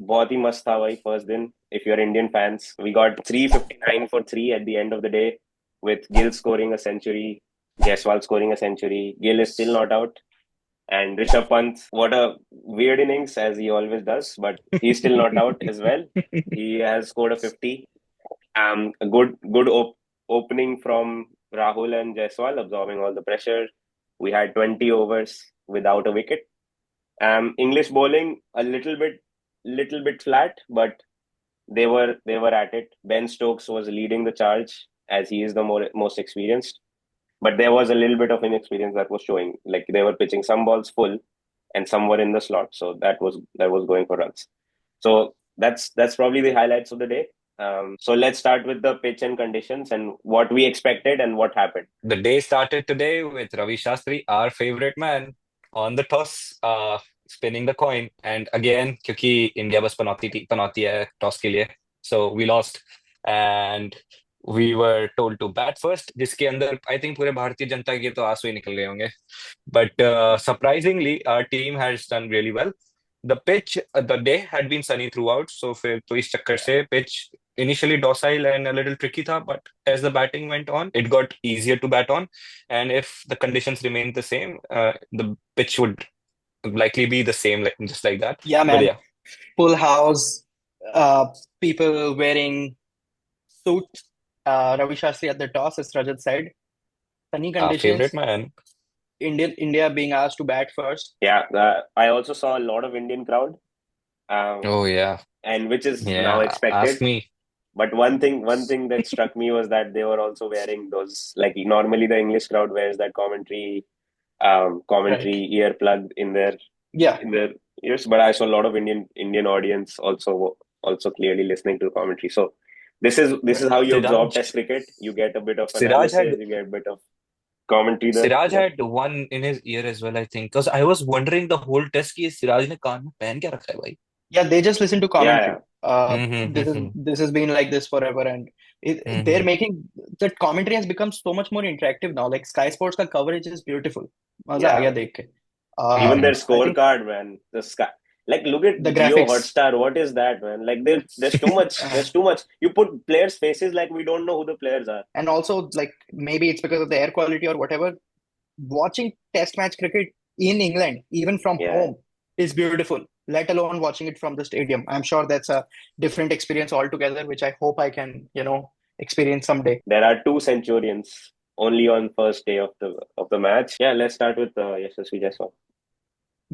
बहुत ही मस्त था भाई first दिन. If you're Indian fans, we got 359 for three at the end of the day, with Gill scoring a century, Jaiswal scoring a century. Gill is still not out, and Rishabh Pant, what a weird innings as he always does, but he's still not out as well. He has scored a 50. A good opening from Rahul and Jaiswal, absorbing all the pressure. We had 20 overs without a wicket. English bowling a little bit flat, but they were at it. Ben Stokes was leading the charge as he is the most experienced, but there was a little bit of inexperience that was showing. Like they were pitching some balls full, and some were in the slot, so that was going for runs. So that's probably the highlights of the day. So let's start with the pitch and conditions and what we expected and what happened. The day started today with Ravi Shastri, our favorite man, on the toss, spinning the coin. And again, क्योंकि India बस पनौती है toss के लिए, so we lost. And we were told to bat first, जिसके अंदर I think पूरे भारतीय जनता के तो आंसू ही निकल गए होंगे. But surprisingly, our team has done really well. The day had been sunny throughout, so फिर तो इस चक्कर से pitch initially docile and a little tricky tha, but as the batting went on, it got easier to bat on. And if the conditions remained the same, the pitch would likely be the same, like just like that. Yeah, But man. yeah, Full house, people wearing suits. Ravi Shastri at the toss, as Rajat said. Sunny our favorite conditions. man. India being asked to bat first. Yeah, I also saw a lot of Indian crowd, um, Oh yeah, and which is now yeah. expected. Ask me. But one thing that struck me was that they were also wearing those, like normally the English crowd wears that Right. commentary earplug Yeah. in their ears. But I saw a lot of Indian audience also clearly listening to commentary. So this is Right. how you absorb Siraj, Test cricket. You get a bit of Siraj analysis, had you get a bit of commentary there. Siraj Yeah, had one in his ear as well, I think. Because I was wondering the whole test कि सिराज ने कान में पहन क्या रखा है भाई? Yeah, they just listen to yeah, yeah. commentary. This is Mm-hmm. this has been like this forever, and they're making that commentary has become so much more interactive now. Like Sky Sports का coverage is beautiful. मजा आ Yeah. गया देख के. Even their I think scorecard, man. The sky, like look at the Geo graphics. Hotstar. What is that, man? Like there's too much. Uh, There's too much. You put players' faces like we don't know who the players are. and also like maybe it's because of the air quality or whatever. Watching Test match cricket in England, even from Yeah. home, is beautiful. Let alone watching it from the stadium. I'm sure that's a different experience altogether, which I hope I can, experience someday. There are two Centurions only on first day of the match. Yeah, let's start with Yashasvi Jaiswal.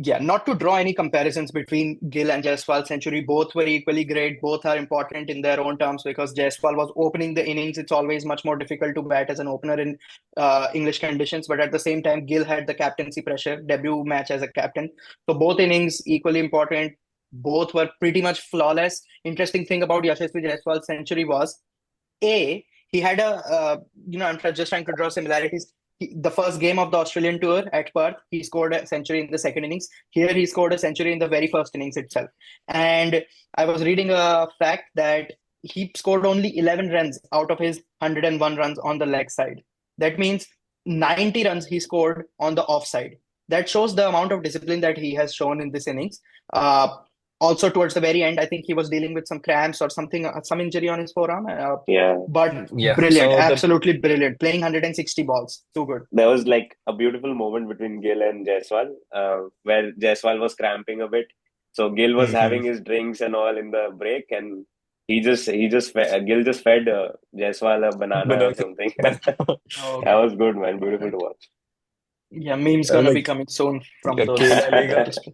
Yeah, not to draw any comparisons between Gill and Jaiswal century, both were equally great. Both are important in their own terms because Jaiswal was opening the innings. It's always much more difficult to bat as an opener in English conditions. But at the same time, Gill had the captaincy pressure, debut match as a captain. So both innings equally important. Both were pretty much flawless. Interesting thing about Yashasvi Jaiswal's century was he had I'm just trying to draw similarities. The first game of the Australian tour at Perth, he scored a century in the second innings. Here, he scored a century in the very first innings itself. And I was reading a fact that he scored only 11 runs out of his 101 runs on the leg side. That means 90 runs he scored on the offside. That shows the amount of discipline that he has shown in this innings. Also, towards the very end, I think he was dealing with some cramps or something, some injury on his forearm. Yeah. But Yeah. brilliant, So the absolutely brilliant. Playing 160 balls, too good. There was like a beautiful moment between Gill and Jaiswal, where Jaiswal was cramping a bit. So Gill was Mhm. having his drinks and all in the break, and Gill just fed Jaiswal a banana or Banana, something. Oh, That okay. was good, man. Beautiful to watch. Yeah, meme's gonna be like coming soon from those केला लेगा. display.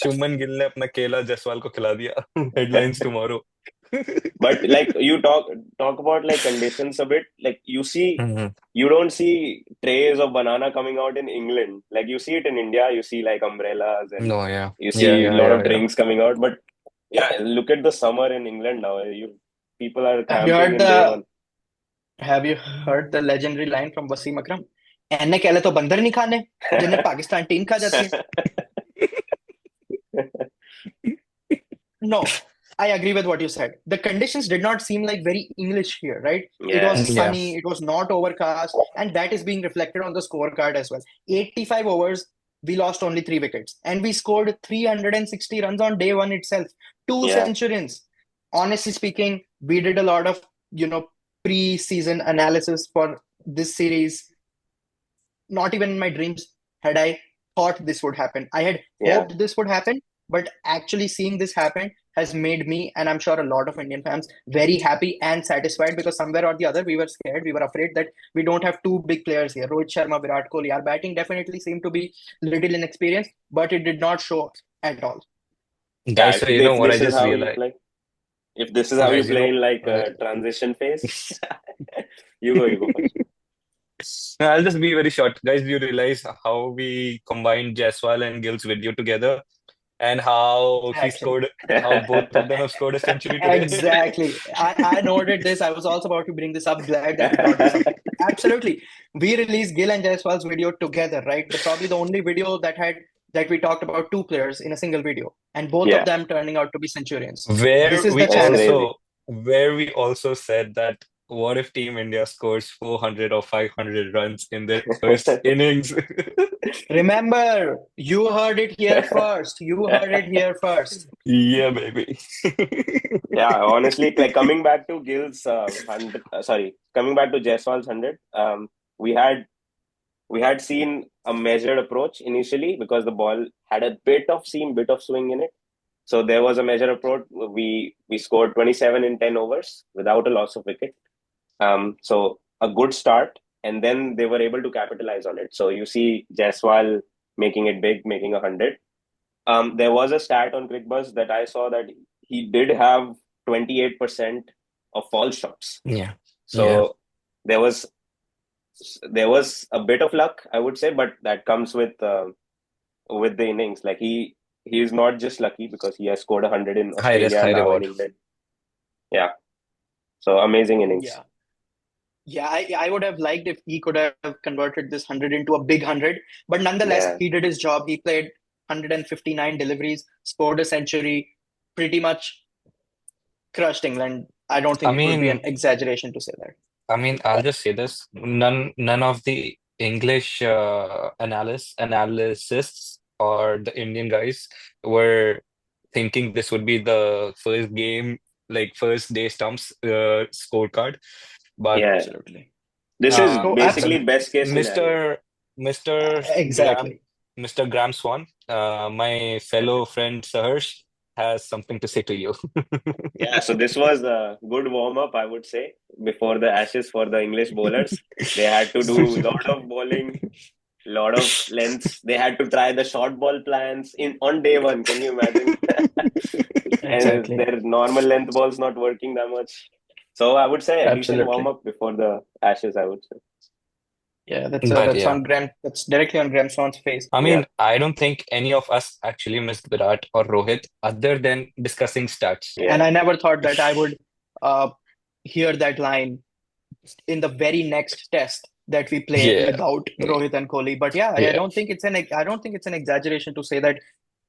Shubman Gill ने अपना केला जायसवाल को खिला दिया. Headlines tomorrow. But like you talk about like conditions a bit, like Mhm. you don't see trays of banana coming out in England. Like you see it in India, you see like umbrellas and No, yeah. you Yeah, see a yeah, lot yeah, of yeah. drinks coming out. But yeah, look at the summer in England now. People are Have you camping heard in day the one. Have you heard the legendary line from Wasim Akram? एने कहले तो बंदर नहीं खाने जिन्हें Pakistan team खा जाती है. No, I agree with what you said. The conditions did not seem like very English here, right? It Yeah, was Yeah. sunny, it was not overcast, and that is being reflected on the scorecard as well. 85 overs, we lost only 3 wickets, and we scored 360 runs on day one itself. Two Yeah. centurions. Honestly speaking, we did a lot of, pre-season analysis for this series. Not even in my dreams had I thought this would happen. I had Yeah. hoped this would happen, but actually seeing this happen has made me, and I'm sure a lot of Indian fans, very happy and satisfied, because somewhere or the other we were scared. We were afraid that we don't have two big players here. Rohit Sharma, Virat Kohli. Our batting definitely seemed to be little inexperienced, but it did not show at all. Yeah. Guys, so you know If what I this is just how you realized? play, if this is how you Guys, you play know, in like uh, a transition phase, you go first. I'll just be very short. Guys, do you realize how we combined Jaiswal and Gill's video together and Exactly. how both of them have scored a century today? Exactly. I noted this. I was also about to bring this up. Glad that you brought this up. Absolutely. We released Gill and Jaiswal's video together, right? Probably the only video that we talked about two players in a single video, and both of Yeah, them turning out to be centurions. Where This is the we that's channel. crazy. also where we also said that what if Team India scores 400 or 500 runs in their first innings? Remember, you heard it here first. You heard it here first. Yeah, baby. Yeah, honestly, like coming back to Gill's 100, coming back to Jaiswal's 100, we had we had seen a measured approach initially because the ball had a bit of swing in it. So there was a measured approach. We scored 27 in 10 overs without a loss of wicket. So a good start, and then they were able to capitalize on it. So you see Jaiswal making it big, making 100. There was a stat on CricBuzz that I saw that he did have 28% of false shots. Yeah. Yeah. So there was there was a bit of luck, I would say, but that comes with the innings. Like he is not just lucky because he has scored 100 in High risk, Australia high and now in reward. England. Yeah, so amazing innings. Yeah. Yeah, I would have liked if he could have converted this 100 into a big 100. But nonetheless, Yeah, he did his job. He played 159 deliveries, scored a century, pretty much crushed England. I don't I think it would be an mean, exaggeration to say that. I'll just say this. None of the English analysts or the Indian guys were thinking this would be the first game, like first day stumps scorecard. But yeah. Absolutely. This is uh, Oh, basically absolutely. best case scenario. Mr. Mr. Graham, Exactly. Mr. Graham Swan, my fellow friend Saharsh has something to say to you. Yeah, so this was a good warm up, I would say, before the Ashes for the English bowlers. They had to do a lot of bowling, lot of lengths. They had to try the short ball plans in on day one. Can you imagine? And Exactly. their normal length balls not working that much. So I would say a decent warm Absolutely. up before the Ashes, I would say. Yeah, But that's yeah. on Graham. That's directly on Graham Swan's face. Yeah, I don't think any of us actually missed Virat or Rohit other than discussing stats. And yeah, I never thought that I would uh, hear that line in the very next test that we play Yeah. without Rohit and Kohli. But yeah, Yeah. I don't think it's an exaggeration to say that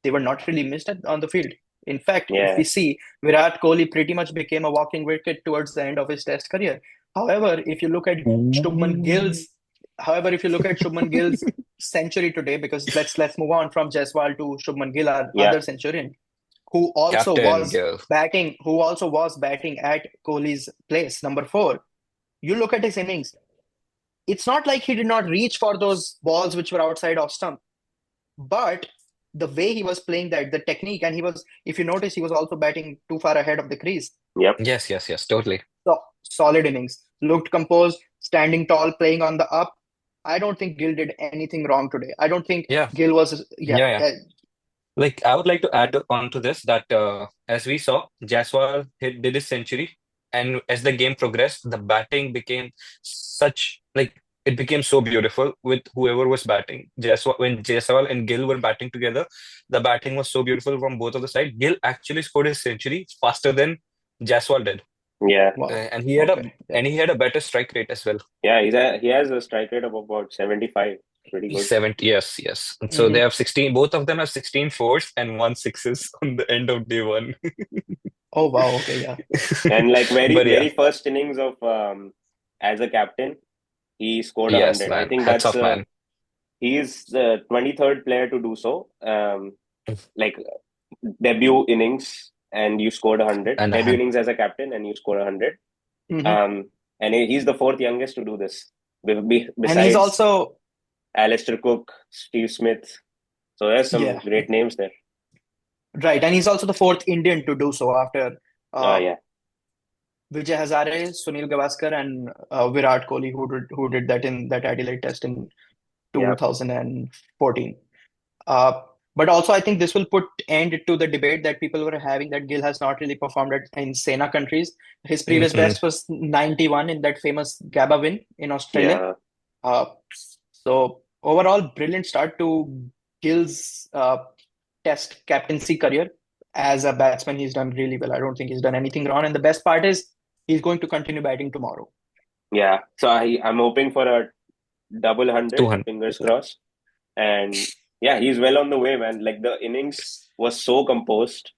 they were not really missed on the field. In fact, if yeah, we see, Virat Kohli pretty much became a walking wicket towards the end of his test career. However, if you look at Shubman Gill's, however, if you look at Shubman Gill's century today, because let's move on from Jaiswal to Shubman Gill, our yeah, other centurion, who also Captain was Gill. batting at Kohli's place, number four. You look at his innings, it's not like he did not reach for those balls which were outside off stump, but the way he was playing that, the technique, and if you notice, he was also batting too far ahead of the crease. yep, Yes, yes, yes, totally. So solid innings, looked composed, standing tall, playing on the up. I don't think Gill did anything wrong today. I don't think Yeah. Gill was, yeah, Yeah, yeah. Like I would like to add on to this that as we saw, Jaiswal did his century, and as the game progressed, the batting became such like it became so beautiful with whoever was batting. When Jaiswal and Gill were batting together, the batting was so beautiful from both of the side. Gill actually scored his century faster than Jaiswal did, yeah, wow, and okay, yeah. he had a better strike rate as well. yeah. He has a strike rate of about 75. Pretty good. 70, yes, yes. And so they Mhm. have 16, both of them have 16 fours and one sixes on the end of day one. Oh, wow, okay, yeah. And like But yeah, very first innings of as a captain, he scored yes, 100. I man. think Hats that's off, man. he's the 23rd player to do so. Like debut innings. and you scored 100. And Debut innings as a captain and you scored 100. Mhm. And he's the fourth youngest to do this, And he's besides also, Alistair Cook, Steve Smith. So there's some yeah, great names there. right. And he's also the fourth Indian to do so after uh, Yeah, Vijay Hazare, Sunil Gavaskar, and Virat Kohli, who did that in that Adelaide Test in yeah, 2014. Uh, but also, I think this will put end to the debate that people were having that Gill has not really performed in Sena countries. His previous Mhm. best was 91 in that famous Gabba win in Australia. yeah, Uh, so overall, brilliant start to Gill's Test captaincy career. As a batsman, he's done really well. I don't think he's done anything wrong. And the best part is he's going to continue batting tomorrow. yeah. So I'm hoping for a double 100, 200. fingers crossed. And yeah, he's well on the way, man. Like the innings was so composed.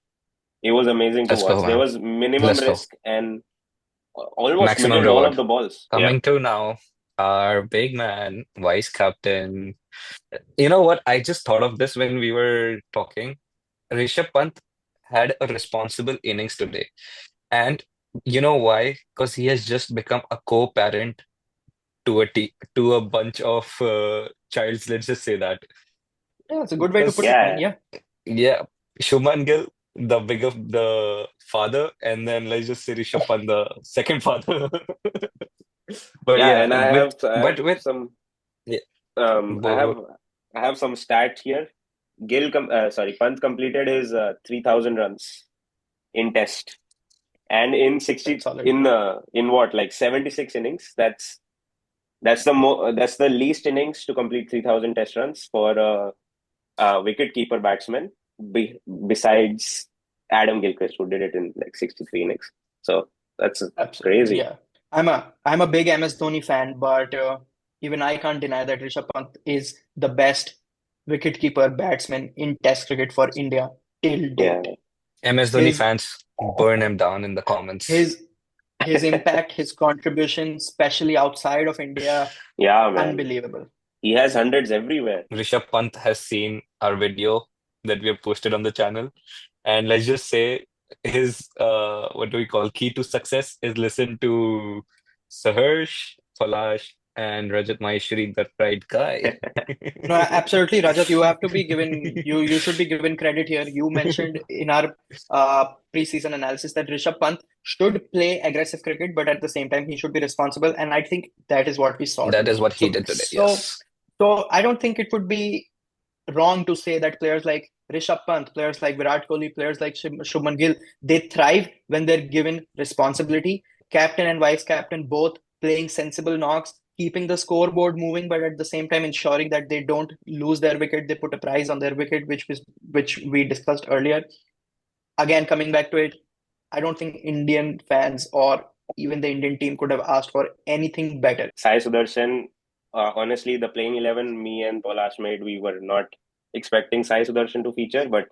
It was amazing to Let's go, watch. There man. was minimum Let's go. risk and almost Maximum middled all of reward. the balls. Yeah, Coming to now, our big man, vice captain. You know what? I just thought of this when we were talking. Rishabh Pant had a responsible innings today. And you know why? Because he has just become a co-parent to a bunch of childs. Let's just say that. Yeah, it's a good way to put Because it, man. yeah, Yeah, yeah, Shubman Gill, the big of the father, and then let's just say Rishabh Pant, the second father. But yeah. yeah, And I have with some yeah, um I have Bo- I have some stats here. Pant completed his 3,000 runs in Test, and in that's 60 solid. in what, like 76 innings. That's the least innings to complete 3,000 Test runs for wicket keeper batsman, be, besides Adam Gilchrist, who did it in like 63 innings. So that's Absolutely. crazy. Yeah. I'm a big MS Dhoni fan, but even I can't deny that Rishabh Pant is the best wicketkeeper batsman in Test cricket for India till Yeah, date. MS Dhoni His fans burn him down in the comments. his his impact, his contribution, especially outside of India, yeah, man. unbelievable. He has hundreds everywhere. Rishabh Pant has seen our video that we have posted on the channel, and let's just say his what do we call key to success is listen to Saharsh, Palash, and Rajat Maheshwari, the right guy. No, absolutely, Rajat. You should be given credit here. You mentioned in our preseason analysis that Rishabh Pant should play aggressive cricket, but at the same time he should be responsible, and I think that is what we saw That today. is what he So did today. so Yes, so I don't think it would be wrong to say that players like Rishabh Pant, players like Virat Kohli, players like Shubman Gill, they thrive when they're given responsibility. Captain and vice captain both playing sensible knocks, keeping the scoreboard moving, but at the same time ensuring that they don't lose their wicket. They put a prize on their wicket, which we discussed earlier. Again, coming back to it, I don't think Indian fans or even the Indian team could have asked for anything better. Sai Sudarshan, honestly, the playing 11, me and Polash made, we were not expecting Sai Sudarshan to feature, but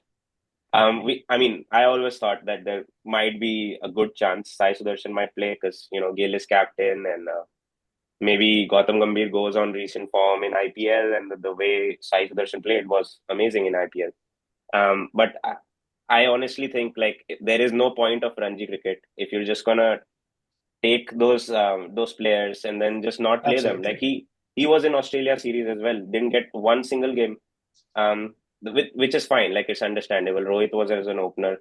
I mean, I always thought that there might be a good chance Sai Sudarshan might play because, Gill is captain and maybe Gautam Gambhir goes on recent form in IPL, and the way Sai Sudarshan played was amazing in IPL. But I honestly think like there is no point of Ranji cricket if you're just gonna take those players and then just not play them. Like Absolutely. he was in Australia series as well, didn't get one single game, which is fine. Like it's understandable. Rohit was as an opener.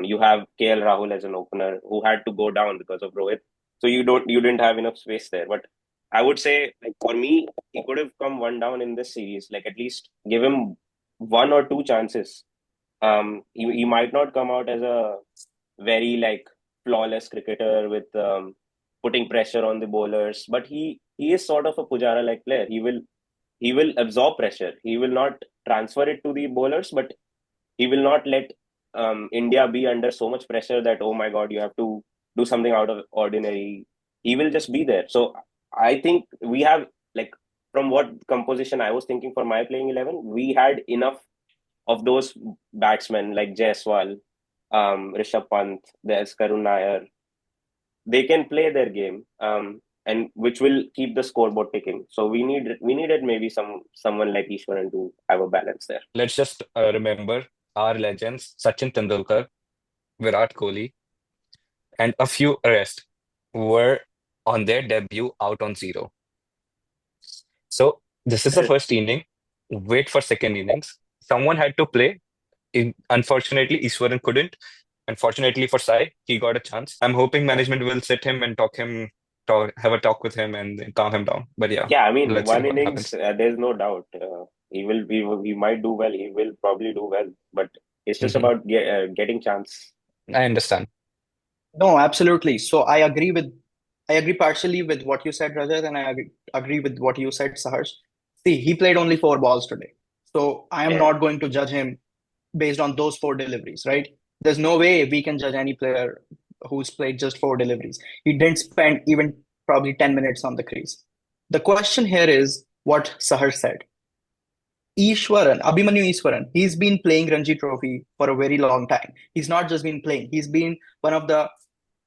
You have KL Rahul as an opener who had to go down because of Rohit. So you didn't have enough space there. But I would say, like for me, he could have come one down in this series. Like at least give him one or two chances. He might not come out as a very like flawless cricketer with putting pressure on the bowlers, but he is sort of a Pujara like player. He will absorb pressure. He will not transfer it to the bowlers, but he will not let India be under so much pressure that, oh my God, you have to do something out of ordinary. He will just be there. So I think we have, like, from what composition I was thinking for my playing 11, we had enough of those batsmen like Jaiswal, Rishabh Pant, there's Karun Nair. They can play their game, and which will keep the scoreboard ticking. So we needed maybe someone like Ishwaran to have a balance there. let's just remember our legends, Sachin Tendulkar. Virat Kohli, and a few rest were on their debut out on zero. So this is the first inning. Wait for second innings. Someone had to play. Unfortunately, Iswaran couldn't. Unfortunately for Sai, he got a chance. I'm hoping management will sit him and have a talk with him and calm him down. But yeah, Yeah, I mean, let's see one what innings, happens. there's no doubt. He might do well. He will probably do well, but it's just Hmm. about getting chance. I understand. No, absolutely. So I agree partially with what you said, Rajat, and agree with what you said, Saharsh. See, he played only 4 balls today. So I am Yeah, not going to judge him based on those 4 deliveries, right? There's no way we can judge any player who's played just 4 deliveries. He didn't spend even probably 10 minutes on the crease. The question here is what Sahar said. Abhimanyu Iswaran, he's been playing Ranji Trophy for a very long time. He's not just been playing, he's been one of the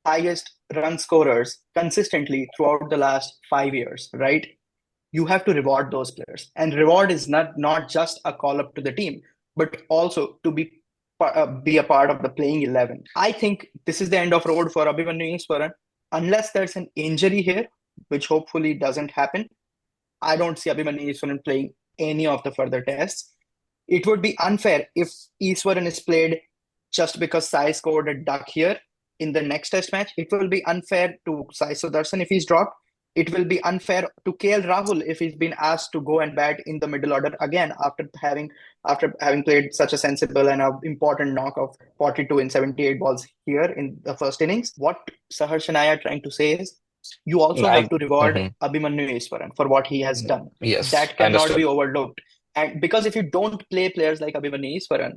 highest run scorers consistently throughout the last 5 years, right? You have to reward those players. And reward is not just a call up to the team, but also to be a part of the playing 11. I think this is the end of road for Abhimanyu Iswaran. Unless there's an injury here, which hopefully doesn't happen, I don't see Abhimanyu Iswaran playing any of the further tests. It would be unfair if Iswaran is played just because Sai scored a duck here in the next test match. It will be unfair to Sai Sudarshan if he's dropped. It will be unfair to KL Rahul if he's been asked to go and bat in the middle order again after having played such a sensible and a important knock of 42 in 78 balls here in the first innings. What Saharsh and I are trying to say is you also have I to reward mhm. Abhimanyu Iswaran for what he has done. Yes, That I cannot be understood. overlooked. And because if you don't play players like Abhimanyu Iswaran,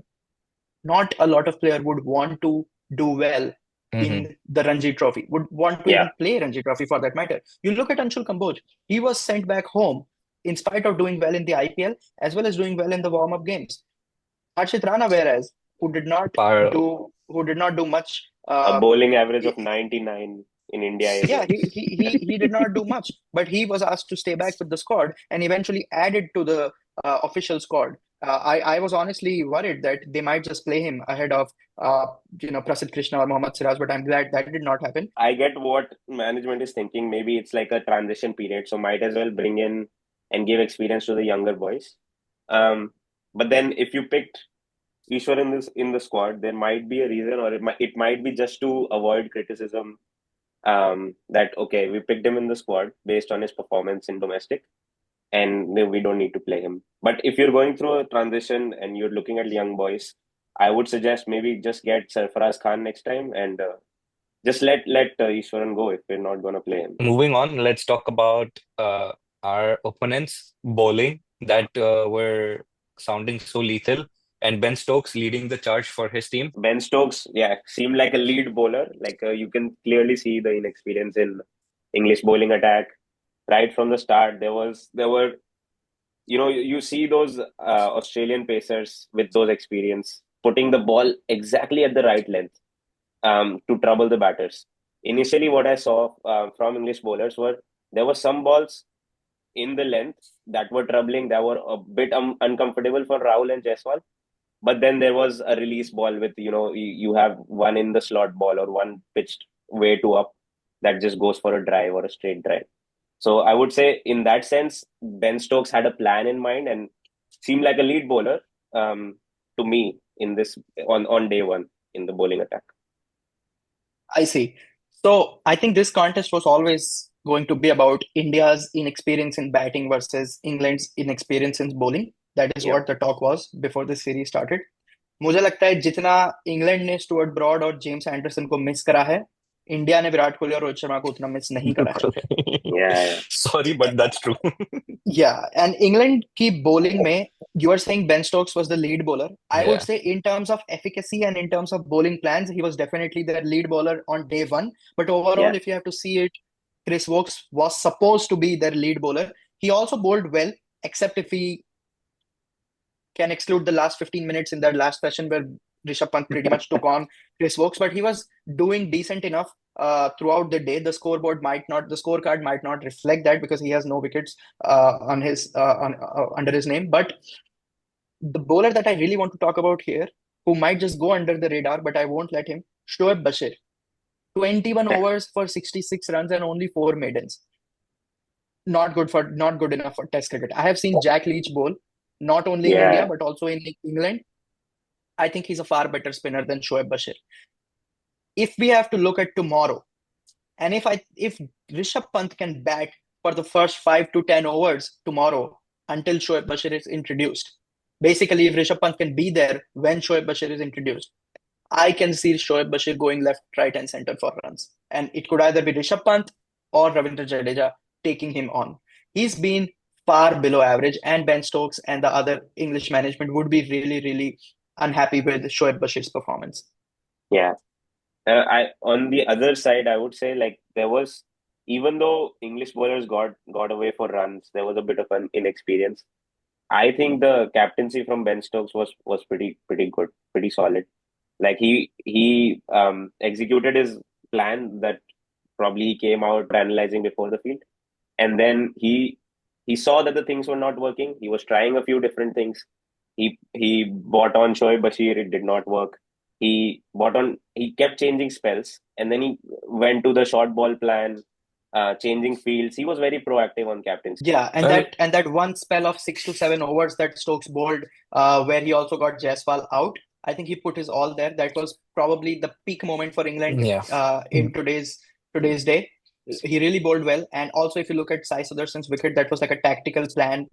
not a lot of player would want to do well Hmm. in the Ranji Trophy, would want to yeah. even play Ranji Trophy for that matter. You look at Anshul Kamboj, he was sent back home in spite of doing well in the IPL as well as doing well in the warm-up games. Harshit Rana, whereas, Par who did not do much. A bowling average of 99 in India is Yeah, he did not do much, but he was asked to stay back with the squad and eventually added to the official squad. I was honestly worried that they might just play him ahead of Prasidh Krishna or Mohammad Siraj, but I'm glad that did not happen. I get what management is thinking. Maybe it's like a transition period, so might as well bring in and give experience to the younger boys. Um, but then if you picked Ishwar in the squad, there might be a reason, or it might be just to avoid criticism. That okay, we picked him in the squad based on his performance in domestic, and we don't need to play him. But if you're going through a transition and you're looking at young boys, I would suggest maybe just get Sarfaraz Khan next time and just let Ishwaran go if we're not going to play him. Moving on, let's talk about our opponents bowling that were sounding so lethal, and Ben Stokes leading the charge for his team. Ben Stokes, yeah, seemed like a lead bowler. Like you can clearly see the inexperience in English bowling attack right from the start. There were you see those Australian pacers with those experience putting the ball exactly at the right length to trouble the batters. Initially, what I saw from English bowlers were there were some balls in the length that were troubling, that were a bit uncomfortable for Rahul and Jaiswal. But then there was a release ball with, you have one in the slot ball or one pitched way too up that just goes for a drive or a straight drive. So I would say in that sense, Ben Stokes had a plan in mind and seemed like a lead bowler to me in this on day one in the bowling attack. I see. So I think this contest was always going to be about India's inexperience in batting versus England's inexperience in bowling. That is Yep. what the talk was before the series started. मुझे लगता है जितना England ने Stuart broad और James Anderson को miss करा है India ने विराट कोहली और रोहित शर्मा को उतना मिस नहीं करा है. Yeah, Sorry, but that's true. Yeah, and England की bowling में you are saying Ben Stokes was the lead bowler. I would Yeah. say in terms of efficacy and in terms of bowling plans, he was definitely their lead bowler on day one. But overall, yeah. if you have to see it, Chris Wokes was supposed to be their lead bowler. He also bowled well, except if we can exclude the last 15 minutes in that last session where Rishabh Pant pretty much took on Chris Wokes, but he was doing decent enough throughout the day. The scorecard might not reflect that because he has no wickets under his name. But the bowler that I really want to talk about here, who might just go under the radar, but I won't let him, Shoaib Bashir, 21 overs for 66 runs and only 4 maidens. Not good enough for Test cricket. I have seen Jack Leach bowl, not only in India Yeah, but also in England. I think he's a far better spinner than Shoaib Bashir. If we have to look at tomorrow, and if Rishabh Pant can bat for the first 5 to 10 overs tomorrow until Shoaib Bashir is introduced, basically if Rishabh Pant can be there when Shoaib Bashir is introduced, I can see Shoaib Bashir going left, right, and center for runs. And it could either be Rishabh Pant or Ravindra Jadeja taking him on. He's been far below average, and Ben Stokes and the other English management would be really, really unhappy with Shoaib Bashir's performance. yeah. I on the other side, I would say like there was, even though English bowlers got away for runs, there was a bit of an inexperience. I think the captaincy from Ben Stokes was pretty good, pretty solid. Like he executed his plan that probably he came out analyzing before the field, and then he saw that the things were not working. He was trying a few different things. He bought on Shoaib Bashir, it did not work. He kept changing spells, and then he went to the short ball plan, changing fields. He was very proactive on captaincy. Yeah, and Well, that one spell of 6 to 7 overs that Stokes bowled, where he also got Jaiswal out. I think he put his all there. That was probably the peak moment for England yeah. in today's day. He really bowled well, and also if you look at Sai Sudarshan's wicket, that was like a tactical plan,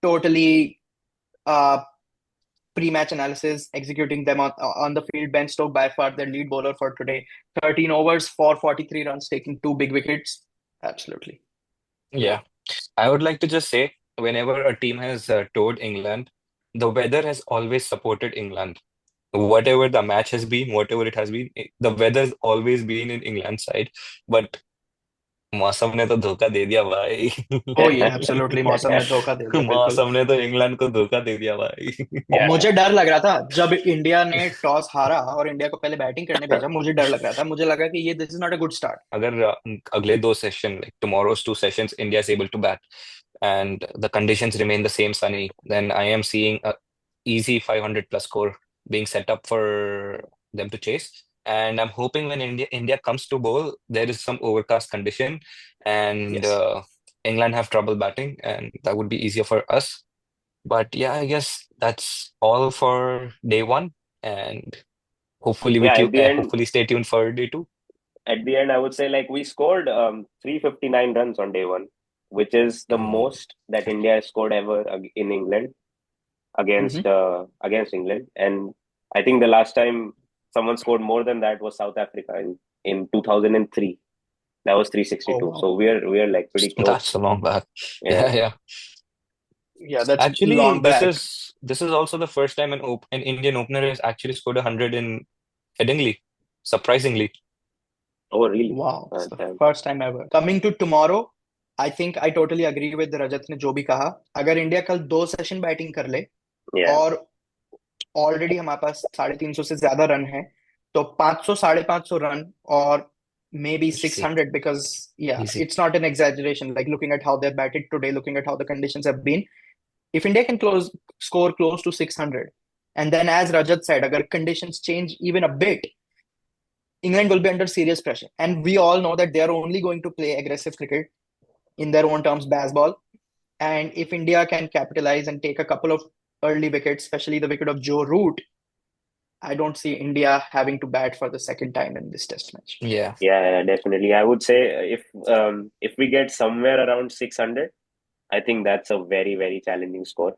totally uh, pre-match analysis, executing them on the field. Ben Stokes by far their lead bowler for today. 13 overs for 43 runs, taking 2 big wickets. Absolutely. Yeah. I would like to just say, whenever a team has toured England, the weather has always supported England. Whatever the match has been, whatever it has been, the weather has always been in England's side. But मौसम ने तो धोखा दे दिया भाई Oh yeah, absolutely. मौसम ने धोखा दे दिया, बिल्कुल. मौसम ने तो इंग्लैंड को धोखा दे दिया भाई और Yeah, मुझे डर लग रहा था जब इंडिया ने टॉस हारा और इंडिया को पहले बैटिंग करने भेजा. मुझे डर लग रहा था. मुझे लगा कि ये this is not a good start. अगर अगले दो session like tomorrow's two sessions India is able to bat and the conditions remain the same sunny, then I am seeing a easy 500 plus score being set up for them to chase. And I'm hoping when India comes to bowl, there is some overcast condition and Yes. England have trouble batting, and that would be easier for us. But yeah, I guess that's all for day one, and yeah. hopefully stay tuned for day two. At the end, I would say like we scored 359 runs on day one, which is the Mm, most that India has scored ever in England Mm-hmm. against England. And I think the last time someone scored more than that was South Africa in 2003. That was Oh 362. wow. So we're like pretty that's close. a long back. Yeah. Yeah. Yeah, that's Actually, long back. this is also the first time an Indian opener has actually scored 100 in Headingley, surprisingly. Oh, really? Wow, it's the Damn. first time ever. Coming to tomorrow, I think I totally agree with रजत ने जो भी कहा. अगर India कल 2 session batting कर ले Yeah. और already हमारे पास 350 से ज्यादा रन है, तो 500 550 रन और maybe Easy, 600, because yeah, easy. it's not an exaggeration. Like looking at how they've batted today, looking at how the conditions have been, if India can score close to 600, and then as Rajat said, agar conditions change even a bit, England will be under serious pressure. And we all know that they are only going to play aggressive cricket, in their own terms, baseball. And if India can capitalize and take a couple of early wickets, especially the wicket of Joe Root, I don't see India having to bat for the second time in this test match. Yeah. Yeah, definitely. I would say if we get somewhere around 600, I think that's a very challenging score,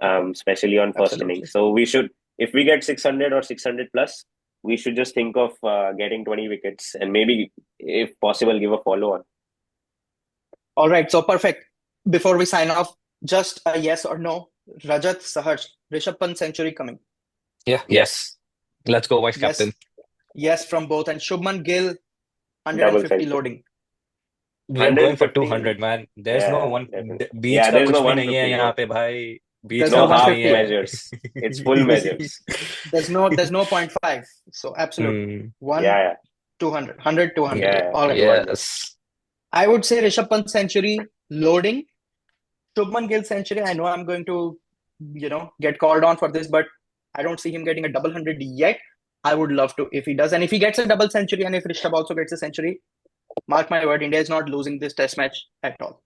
especially on first Absolutely. innings. So we should, if we get 600 or 600 plus, we should just think of getting 20 wickets and maybe, if possible, give a follow on. All right, so perfect. Before we sign off, just a yes or no. Rajat, Saharsh, Rishabh Pant century coming. Yeah. Yes. Let's go, vice Yes. captain. Yes from both. And Shubman Gill, Double 150 century. loading. We are going for 150. 200, man. There's no Yeah, one definitely. Beach Yeah, का there's कुछ no भी नहीं है 150, यहाँ bro. पे भाई. बीच There's का no No कुछ half नहीं 150. measures. It's full measures. There's no 0.5. So absolutely. Hmm. One, Yeah, 200. 100, 200. yeah, All right. 200. Yes. I would say Rishabh Pant century loading. Shubman Gill century. I know I'm going to, get called on for this, but I don't see him getting a double hundred yet. I would love to if he does, and if he gets a double century, and if Rishabh also gets a century, mark my word, India is not losing this Test match at all.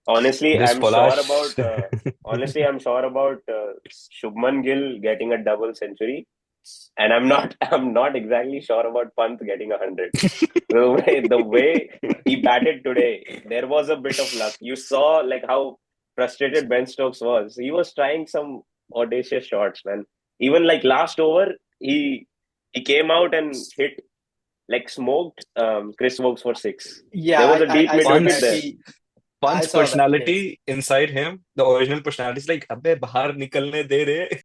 Honestly, This I'm sure Polash. about. I'm sure about Shubman Gill getting a double century, and I'm not. I'm not exactly sure about Pant getting 100. The way he batted today, there was a bit of luck. You saw like how frustrated Ben Stokes was. He was trying some audacious shots, man. Even like last over, he came out and hit like smoked Chris Wokes for six. Yeah, There was a deep mid wicket Pant's that. there. I Pant's saw that. Yes. personality inside him, the original personality is like, "Abbe, bahar nikalne de re."